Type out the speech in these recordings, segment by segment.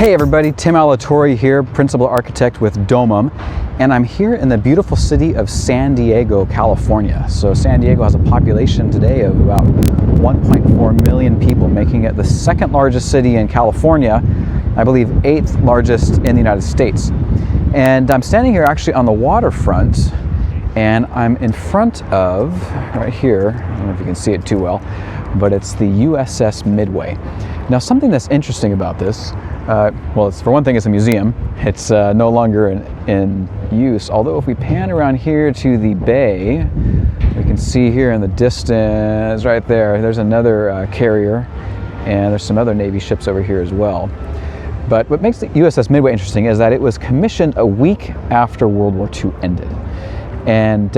Hey everybody, Tim Alatorre here, Principal Architect with Domum, and I'm here in the beautiful city of San Diego, California. So San Diego has a population today of about 1.4 million people, making it the second largest city in California, I believe 8th largest in the United States. And I'm standing here actually on the waterfront, and I'm in front of, right here, I don't know if you can see it too well, but it's the USS Midway. Now something that's interesting about this, well, for one thing, it's a museum. It's no longer in use, although if we pan around here to the bay, we can see here in the distance, right there's another carrier, and there's some other Navy ships over here as well. But what makes the USS Midway interesting is that it was commissioned a week after World War II ended. And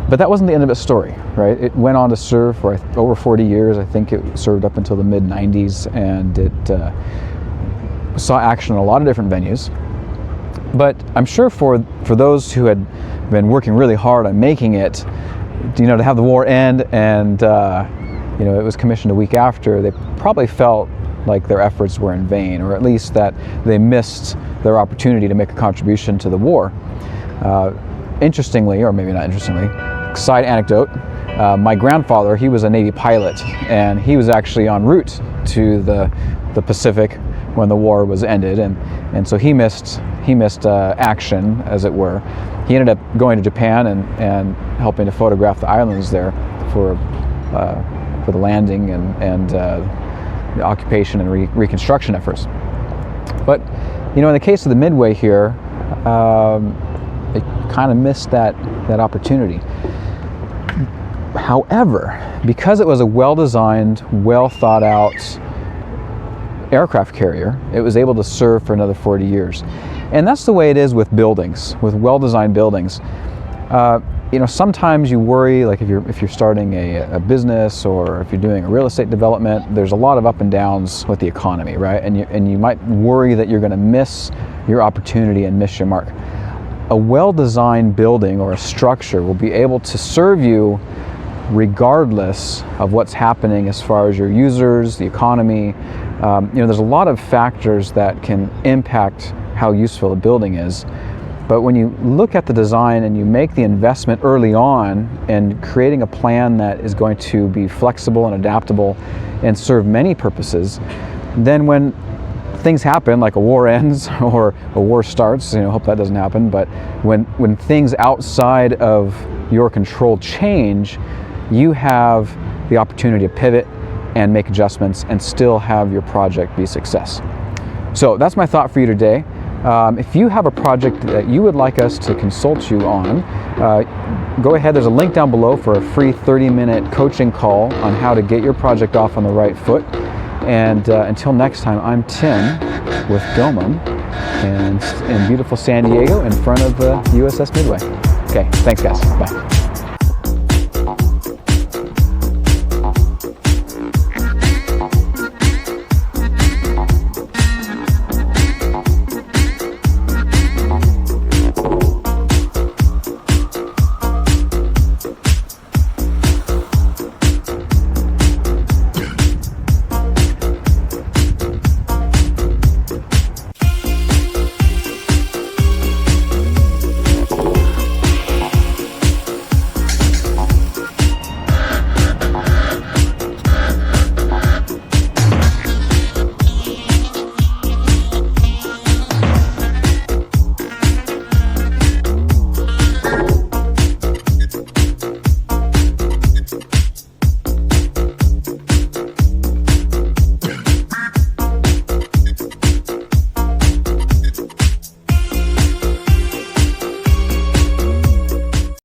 but that wasn't the end of its story, right? It went on to serve for over 40 years. I think it served up until the mid-90s, and it saw action in a lot of different venues. But I'm sure for those who had been working really hard on making it, to have the war end and it was commissioned a week after, they probably felt like their efforts were in vain, or at least that they missed their opportunity to make a contribution to the war. Interestingly, or maybe not interestingly, side anecdote, my grandfather, he was a Navy pilot, and he was actually en route to the Pacific when the war was ended, and so he missed action, as it were. He ended up going to Japan and helping to photograph the islands there for the landing and the occupation and reconstruction efforts. But in the case of the Midway here, they kind of missed that opportunity. However, because it was a well-designed, well-thought-out aircraft carrier, it was able to serve for another 40 years. And that's the way it is with buildings, with well-designed buildings. Sometimes you worry, like if you're starting a business, or if you're doing a real estate development, there's a lot of up and downs with the economy, right? And you might worry that you're going to miss your opportunity and miss your mark. A well-designed building or a structure will be able to serve you regardless of what's happening as far as your users, the economy. There's a lot of factors that can impact how useful a building is. But when you look at the design and you make the investment early on in creating a plan that is going to be flexible and adaptable and serve many purposes, then when things happen, like a war ends or a war starts, hope that doesn't happen, but when things outside of your control change, you have the opportunity to pivot and make adjustments and still have your project be a success. So that's my thought for you today. If you have a project that you would like us to consult you on, go ahead. There's a link down below for a free 30-minute coaching call on how to get your project off on the right foot. And until next time, I'm Tim with Domum, and in beautiful San Diego in front of the USS Midway. Okay, thanks guys, bye.